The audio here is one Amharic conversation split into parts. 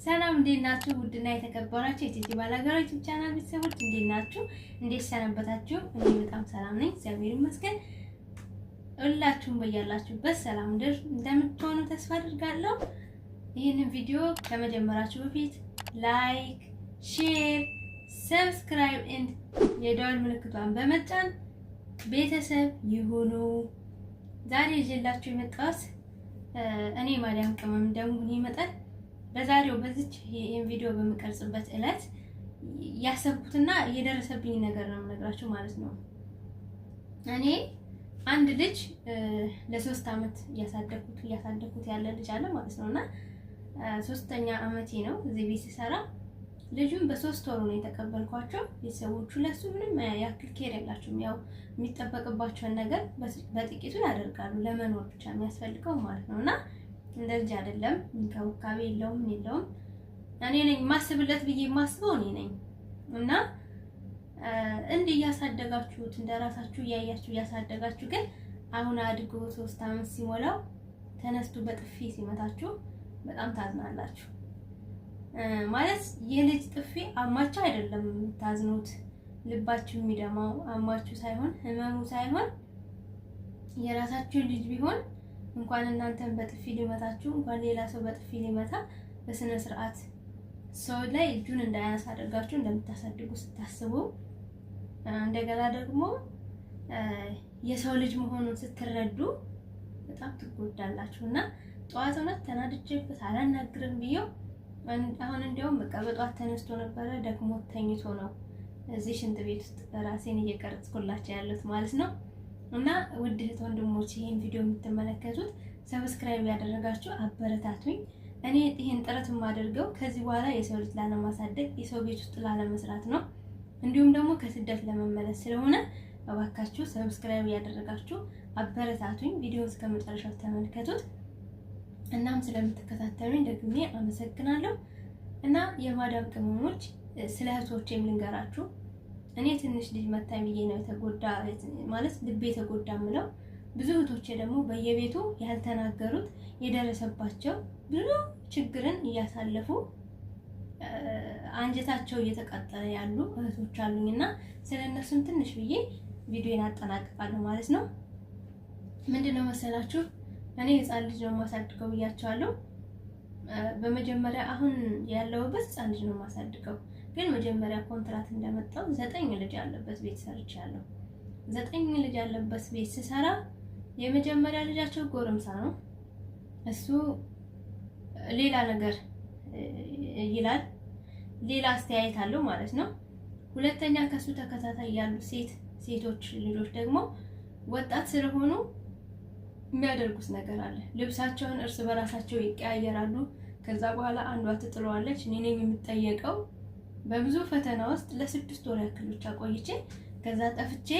ሰላም እንዴት ናችሁ? ውድና የተከበራችሁ የቲቲ ባላገር ዩቲዩብ ቻናል ቤተሰቦች እንዴት ናችሁ? እንዴት ሰነበታችሁ? እኔ በጣም ሰላም ነኝ፣ እግዚአብሔር ይመስገን። ሁላችሁም በያላችሁበት ሰላም እንደምትሆኑ ተስፋ አድርጋለሁ። ይህንን ቪዲዮ ከመጀመራችሁ በፊት ላይክ፣ ሼር፣ ሰብስክራይብ ኤንድ የደወል ምልክቷን በመጫን ቤተሰብ ይሁኑ። ዛሬ ይዤላችሁ የመጣሁት እኔ ማርያም ቅመም እንደመሆኔ መጠን በዛሬው በዚች ይሄን ቪዲዮ በመቀርጽበት ዕለት ያሰብኩትና እየደረሰብኝ ነገር ነው የምነግራችሁ ማለት ነው። እኔ አንድ ልጅ ለ3 አመት እያሳደኩት ያለ ልጅ አለ ማለት ነውና 3ኛ አመቴ ነው እዚህ ቤት ስሰራ። ልጁን በ3 ወሩ ነው የተቀበልኳቸው። ቤተሰቦቹ ለሱ ምንም ያክል ኬር የላቸውም። ያው የሚጠበቅባቸውን ነገር በጥቂቱ ያደርጋሉ፣ ለመኖር ብቻ የሚያስፈልገው ማለት ነውና እንደዚህ አይደለም። እንክብካቤ የለውም የለውም። እኔ ነኝ ማስብለት ብዬ ማስበው እኔ ነኝ። እና እንዲህ እያሳደጋችሁት እንደራሳችሁ እያያችሁ እያሳደጋችሁ ግን አሁን አድጎ 3 አመት ሲሞላው ተነስቶ በጥፊ ሲመታችሁ በጣም ታዝናላችሁ። ማለት የልጅ ጥፊ አማችሁ አይደለም ታዝኑት፣ ልባችሁ የሚደማው አማችሁ ሳይሆን ህመሙ ሳይሆን የራሳችሁ ልጅ ቢሆን እንኳን እናንተን በጥፊ ሊመታችሁ እንኳን ሌላ ሰው በጥፊ ሊመታ በስነ ስርዓት ሰው ላይ እጁን እንዳያነሳ አድርጋችሁ እንደምታሳድጉ ስታስቡ፣ እንደገና ደግሞ የሰው ልጅ መሆኑን ስትረዱ በጣም ትጎዳላችሁና ጠዋት እውነት ተናድጄበት አላናግርም ብዬው አሁን እንዲያውም በቃ በጠዋት ተነስቶ ነበረ ደግሞ ተኝቶ ነው እዚህ ሽንት ቤት ውስጥ ራሴን እየቀረጽኩላችሁ ያለሁት ማለት ነው። እና ውድ እህት ወንድሞች ይሄን ቪዲዮ የምትመለከቱት ሰብስክራይብ ያደረጋችሁ አበረታቱኝ። እኔ ይሄን ጥረት የማደርገው ከዚህ በኋላ የሰው ልጅ ላለማሳደግ የሰው ቤት ውስጥ ላለመስራት ነው፣ እንዲሁም ደግሞ ከስደት ለመመለስ ስለሆነ እባካችሁ ሰብስክራይብ ያደረጋችሁ አበረታቱኝ። ቪዲዮውን እስከመጨረሻው ተመልከቱት። እናም ስለምትከታተሉኝ ደግሜ አመሰግናለሁ። እና የማዳም ቅመሞች ስለ እህቶቼም ልንገራችሁ። እኔ ትንሽ ልጅ መታኝ ብዬ ነው የተጎዳ ማለት ልቤ የተጎዳ ምለው። ብዙ እህቶቼ ደግሞ በየቤቱ ያልተናገሩት የደረሰባቸው ብዙ ችግርን እያሳለፉ አንጀታቸው እየተቃጠለ ያሉ እህቶች አሉኝና ስለነሱም ትንሽ ብዬ ቪዲዮን አጠናቅቃለሁ ማለት ነው። ምንድነው መሰላችሁ እኔ ህፃን ልጅ ነው የማሳድገው ብያቸዋለሁ። በመጀመሪያ አሁን ያለውበት ህፃን ልጅ ነው የማሳድገው፣ ግን መጀመሪያ ኮንትራት እንደመጣው 9 ልጅ ያለበት ቤት ሰርቻለሁ። 9 ልጅ ያለበት ቤት ስሰራ የመጀመሪያ ልጃቸው ጎረምሳ ነው። እሱ ሌላ ነገር ይላል፣ ሌላ አስተያየት አለው ማለት ነው። ሁለተኛ ከሱ ተከታታይ ያሉ ሴቶች ልጆች ደግሞ ወጣት ስለሆኑ የሚያደርጉት ነገር አለ። ልብሳቸውን እርስ በራሳቸው ይቀያየራሉ። ከዛ በኋላ አንዷ ትጥለዋለች። እኔ ነኝ የምጠየቀው። በብዙ ፈተና ውስጥ ለ6 ወር ያክል ብቻ ቆይቼ ከዛ ጠፍቼ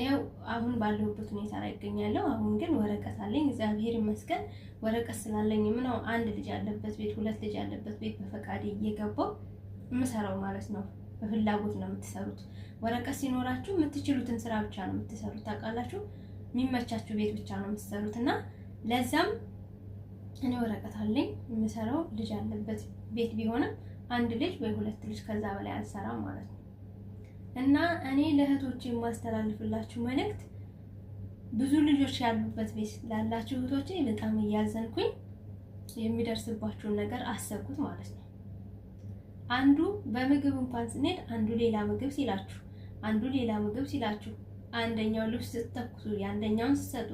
ያው አሁን ባለሁበት ሁኔታ ላይ እገኛለሁ። አሁን ግን ወረቀት አለኝ፣ እግዚአብሔር ይመስገን። ወረቀት ስላለኝ ነው አንድ ልጅ ያለበት ቤት 2 ልጅ ያለበት ቤት በፈቃዴ እየገባው የምሰራው ማለት ነው። በፍላጎት ነው የምትሰሩት። ወረቀት ሲኖራችሁ የምትችሉትን ስራ ብቻ ነው የምትሰሩት። ታውቃላችሁ፣ የሚመቻችሁ ቤት ብቻ ነው የምትሰሩት። እና ለዛም እኔ ወረቀት አለኝ የምሰራው ልጅ ያለበት ቤት ቢሆንም 1 ልጅ ወይ 2 ልጅ ከዛ በላይ አልሰራም ማለት ነው። እና እኔ ለእህቶቼ የማስተላልፍላችሁ መልእክት ብዙ ልጆች ያሉበት ቤት ላላችሁ እህቶቼ በጣም እያዘንኩኝ የሚደርስባችሁን ነገር አሰብኩት ማለት ነው። አንዱ በምግብ እንኳን ስንሄድ አንዱ ሌላ ምግብ ሲላችሁ፣ አንዱ ሌላ ምግብ ሲላችሁ፣ አንደኛው ልብስ ስትተኩሱ የአንደኛውን ስትሰጡ፣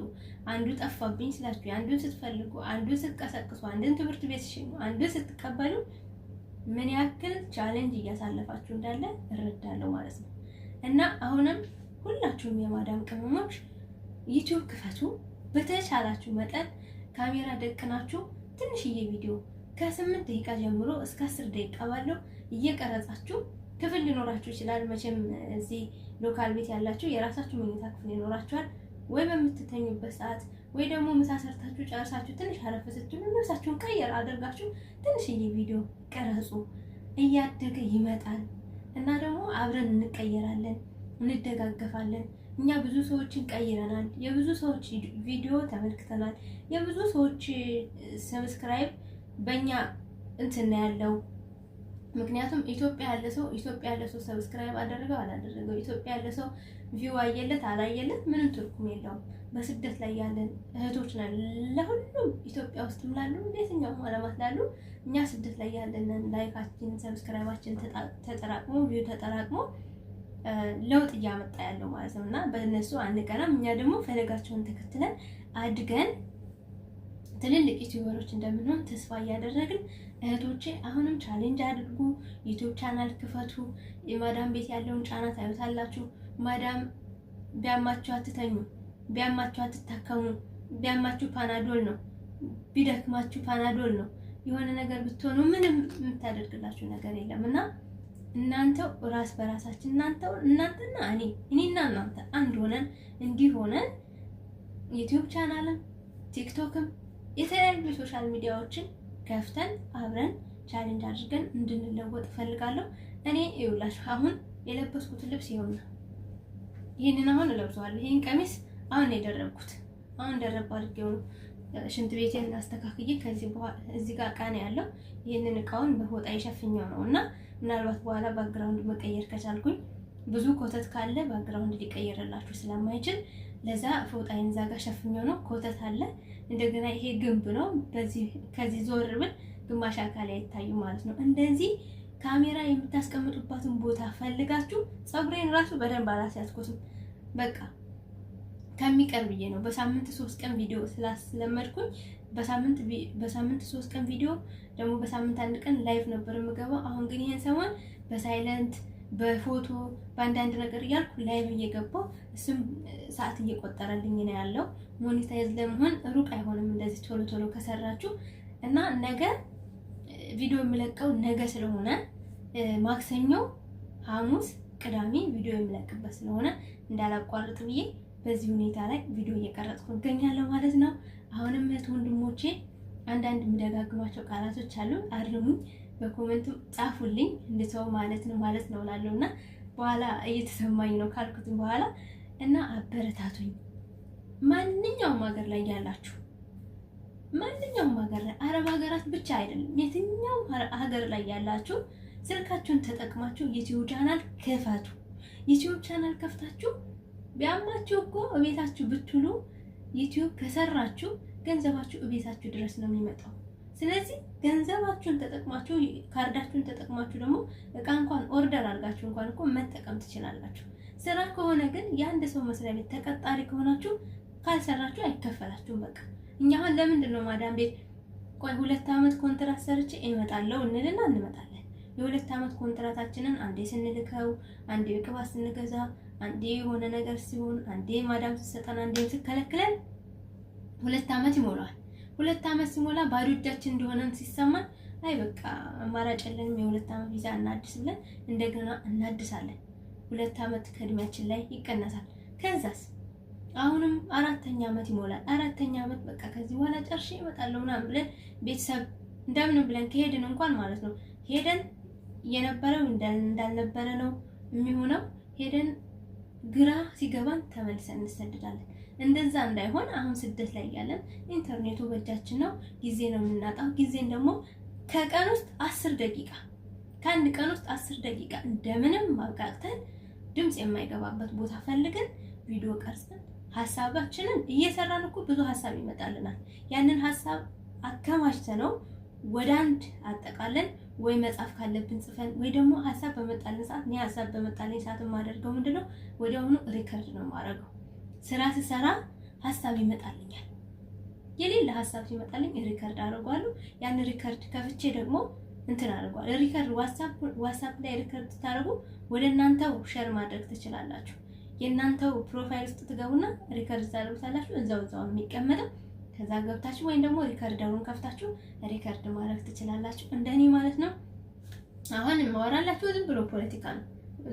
አንዱ ጠፋብኝ ሲላችሁ አንዱን ስትፈልጉ፣ አንዱን ስትቀሰቅሱ፣ አንዱን ትምህርት ቤት ሲሽኑ፣ አንዱን ስትቀበሉ ምን ያክል ቻሌንጅ እያሳለፋችሁ እንዳለ እረዳለሁ ማለት ነው። እና አሁንም ሁላችሁም የማዳም ቅመሞች ዩቲዩብ ክፈቱ። በተቻላችሁ መጠን ካሜራ ደቅናችሁ ትንሽዬ ቪዲዮ ከ8 ደቂቃ ጀምሮ እስከ 10 ደቂቃ ባለው እየቀረጻችሁ ክፍል ሊኖራችሁ ይችላል። መቼም እዚህ ሎካል ቤት ያላችሁ የራሳችሁ መኝታ ክፍል ይኖራችኋል። ወይ በምትተኙበት ሰዓት ወይ ደግሞ ምሳ ሰርታችሁ ጨርሳችሁ ትንሽ አረፍ ስትሉ ልብሳችሁን ቀየር አድርጋችሁ ትንሽዬ ቪዲዮ ቀረጹ። እያደገ ይመጣል እና ደግሞ አብረን እንቀየራለን፣ እንደጋገፋለን። እኛ ብዙ ሰዎችን ቀይረናል። የብዙ ሰዎች ቪዲዮ ተመልክተናል። የብዙ ሰዎች ሰብስክራይብ በእኛ እንትን ያለው። ምክንያቱም ኢትዮጵያ ያለ ሰው ሰብስክራይብ አደረገው አላደረገው፣ ኢትዮጵያ ያለ ሰው ቪው አየለት አላየለት ምንም ትርጉም የለውም። በስደት ላይ ያለን እህቶች ነን። ለሁሉም ኢትዮጵያ ውስጥም ላሉ የትኛውም ዓለማት ላሉ እኛ ስደት ላይ ያለን ላይካችን ሰብስክራይባችን ተጠራቅሞ ቪው ተጠራቅሞ ለውጥ እያመጣ ያለው ማለት ነው። እና በእነሱ አንቀናም። እኛ ደግሞ ፈለጋቸውን ተከትለን አድገን ትልልቅ ዩቲዩበሮች እንደምንሆን ተስፋ እያደረግን እህቶቼ አሁንም ቻሌንጅ አድርጉ። ዩቲዩብ ቻናል ክፈቱ። የማዳም ቤት ያለውን ጫና ታዩታላችሁ። ማዳም ቢያማችሁ አትተኙ፣ ቢያማችሁ አትታከሙ። ቢያማችሁ ፓናዶል ነው፣ ቢደክማችሁ ፓናዶል ነው። የሆነ ነገር ብትሆኑ ምንም የምታደርግላችሁ ነገር የለም እና እናንተው ራስ በራሳችን እናንተና እኔና እናንተ አንድ ሆነን እንዲህ ሆነን ዩቲዩብ ቻናልን ቲክቶክም የተለያዩ ሶሻል ሚዲያዎችን ከፍተን አብረን ቻሌንጅ አድርገን እንድንለወጥ እፈልጋለሁ። እኔ ይኸውላችሁ አሁን የለበስኩት ልብስ ይኸውና፣ ይሄንን አሁን እለብሰዋለሁ። ይሄን ቀሚስ አሁን የደረብኩት አሁን ደረብ አድርጌው ነው። ሽንት ቤቴን አስተካክዬ ከዚህ በኋላ እዚህ ጋር ዕቃ ነው ያለው። ይሄንን ዕቃውን በፎጣ የሸፍኘው ነው እና ምናልባት በኋላ ባክግራውንድ መቀየር ከቻልኩኝ ብዙ ኮተት ካለ ባክግራውንድ ሊቀየርላችሁ ስለማይችል ለዛ ፎጣዬን እዛ ጋር ሸፍኘው ነው። ኮተት አለ እንደገና ይሄ ግንብ ነው። ከዚህ ዞር ብል ግማሽ አካል አይታዩ ማለት ነው። እንደዚህ ካሜራ የምታስቀምጡባትን ቦታ ፈልጋችሁ ፀጉሬን ራሱ በደንብ አላስያዝኩትም። በቃ ከሚቀርብ ብዬ ነው። በሳምንት 3 ቀን ቪዲዮ ስላስለመድኩኝ በሳምንት 3 ቀን ቪዲዮ ደግሞ በሳምንት 1 ቀን ላይቭ ነበር የምገባው። አሁን ግን ይሄን ሰሞን በሳይለንት በፎቶ በአንዳንድ ነገር እያልኩ ላይቭ እየገባው እሱም ሰዓት እየቆጠረልኝ ነው ያለው። ሞኔታይዝ ለመሆን ሩቅ አይሆንም እንደዚህ ቶሎ ቶሎ ከሰራችሁ እና ነገ ቪዲዮ የምለቀው ነገ ስለሆነ ማክሰኞ፣ ሐሙስ፣ ቅዳሜ ቪዲዮ የምለቅበት ስለሆነ እንዳላቋርጥ ብዬ በዚህ ሁኔታ ላይ ቪዲዮ እየቀረጽኩ እገኛለሁ ማለት ነው። አሁንም እህት ወንድሞቼ አንዳንድ የምደጋግማቸው ቃላቶች አሉ፣ አርሙኝ፣ በኮሜንት ጻፉልኝ እንድተው ማለት ነው እላለሁና በኋላ እየተሰማኝ ነው ካልኩት በኋላ እና አበረታቱኝ። ማንኛውም ሀገር ላይ ያላችሁ ማንኛውም ሀገር ላይ አረብ ሀገራት ብቻ አይደለም፣ የትኛው ሀገር ላይ ያላችሁ ስልካችሁን ተጠቅማችሁ ዩቲዩብ ቻናል ክፈቱ። ዩቲዩብ ቻናል ከፍታችሁ ቢያማችሁ እኮ እቤታችሁ ብትሉ ዩቲዩብ ከሰራችሁ ገንዘባችሁ እቤታችሁ ድረስ ነው የሚመጣው። ስለዚህ ገንዘባችሁን ተጠቅማችሁ ካርዳችሁን ተጠቅማችሁ ደግሞ እቃ እንኳን ኦርደር አድርጋችሁ እንኳን እኮ መጠቀም ትችላላችሁ። ስራ ከሆነ ግን የአንድ ሰው መስሪያ ቤት ተቀጣሪ ከሆናችሁ ካልሰራችሁ አይከፈላችሁም። በቃ እኛ አሁን ለምንድን ነው ማዳም ቤት ቆይ 2 አመት ኮንትራት ሰርቼ እመጣለሁ እንልና እንመጣለን። የ2 አመት ኮንትራታችንን አንዴ ስንልከው፣ አንዴ ቅባት ስንገዛ፣ አንዴ የሆነ ነገር ሲሆን፣ አንዴ ማዳም ስትሰጠን፣ አንዴ ስትከለክለን 2 አመት ይሞላል። 2 አመት ሲሞላ ባዶ እጃችን እንደሆነን ሲሰማን አይ በቃ አማራጭ የለንም የ2 አመት ቪዛ እናድስ ብለን እንደገና እናድሳለን። 2 አመት ከእድሜያችን ላይ ይቀነሳል። ከዛስ አሁንም 4ኛ አመት ይሞላል። 4ኛ አመት በቃ ከዚህ በኋላ ጨርሼ እመጣለሁ ምናምን ብለን ቤተሰብ እንደምን ብለን ከሄድን እንኳን ማለት ነው ሄደን የነበረው እንዳልነበረ ነው የሚሆነው። ሄደን ግራ ሲገባን ተመልሰን እንሰደዳለን። እንደዛ እንዳይሆን አሁን ስደት ላይ ያለን ኢንተርኔቱ በእጃችን ነው። ጊዜ ነው የምናጣው። ጊዜን ደግሞ ከቀን ውስጥ 10 ደቂቃ ከአንድ ቀን ውስጥ 10 ደቂቃ እንደምንም ማብቃቅተን ድምጽ የማይገባበት ቦታ ፈልገን ቪዲዮ ቀርጸን ሐሳባችንን እየሰራን እኮ ብዙ ሐሳብ ይመጣልናል። ያንን ሐሳብ አከማችተነው ወደ አንድ አጠቃለን ወይ መጻፍ ካለብን ጽፈን ወይ ደግሞ ሐሳብ በመጣልን ሰዓት ነው ሐሳብ በመጣልን ሰዓት ማደርገው ምንድነው ወዲያውኑ ሪከርድ ነው ማረገው። ስራ ስሰራ ሐሳብ ይመጣልኛል። የሌላ ሐሳብ ሲመጣልኝ ሪከርድ አደርጋለሁ። ያን ሪከርድ ከፍቼ ደግሞ እንትን አደርጋለሁ። ሪከርድ ዋትስአፕ ላይ ሪከርድ ታደርጉ ወደ እናንተው ሼር ማድረግ ትችላላችሁ። የእናንተው ፕሮፋይል ውስጥ ትገቡና ሪከርድ ታደርጉታላችሁ። እዛው ነው የሚቀመጠው። ከዛ ገብታችሁ ወይም ደግሞ ሪከርደሩን ከፍታችሁ ሪከርድ ማድረግ ትችላላችሁ። እንደኔ ማለት ነው። አሁን ማወራላችሁ ዝም ብሎ ፖለቲካ ነው።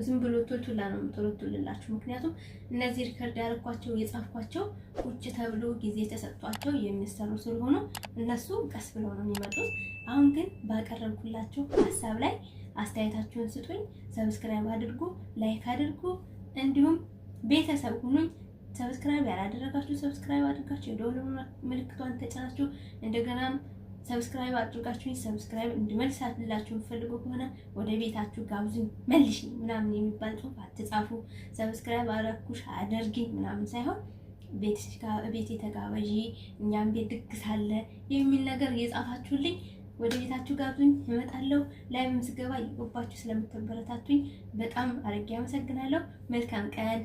ዝም ብሎ ቶልቶላ ነው የምትወልላችሁ። ምክንያቱም እነዚህ ሪከርድ ያደረኳቸው የጻፍኳቸው ቁጭ ተብሎ ጊዜ ተሰጥቷቸው የሚሰሩ ስለሆኑ እነሱ ቀስ ብለው ነው የሚመጡት። አሁን ግን ባቀረብኩላችሁ ሐሳብ ላይ አስተያየታችሁን ስጡኝ። ሰብስክራይብ አድርጉ፣ ላይክ አድርጉ፣ እንዲሁም ቤተሰብ ሁኑኝ። ሰብስክራይብ ያላደረጋችሁ ሰብስክራይብ አድርጋችሁ የደወል ምልክቷን ተጫናችሁ እንደገናም ሰብስክራይብ አድርጋችሁኝ ሰብስክራይብ እንድመልሳላችሁ የምትፈልጉ ከሆነ ወደ ቤታችሁ ጋብዙኝ መልሽኝ ምናምን የሚባል ጽሑፍ አትጻፉ። ሰብስክራይብ አረኩሽ አደርጊኝ ምናምን ሳይሆን ቤቴ ተጋበዢ እኛም ቤት ድግስ አለ የሚል ነገር እየጻፋችሁልኝ ወደ ቤታችሁ ጋብዙኝ እመጣለሁ። ላይም ስገባ እየገባችሁ ስለምትበረታቱኝ በጣም አድርጌ አመሰግናለሁ። መልካም ቀን።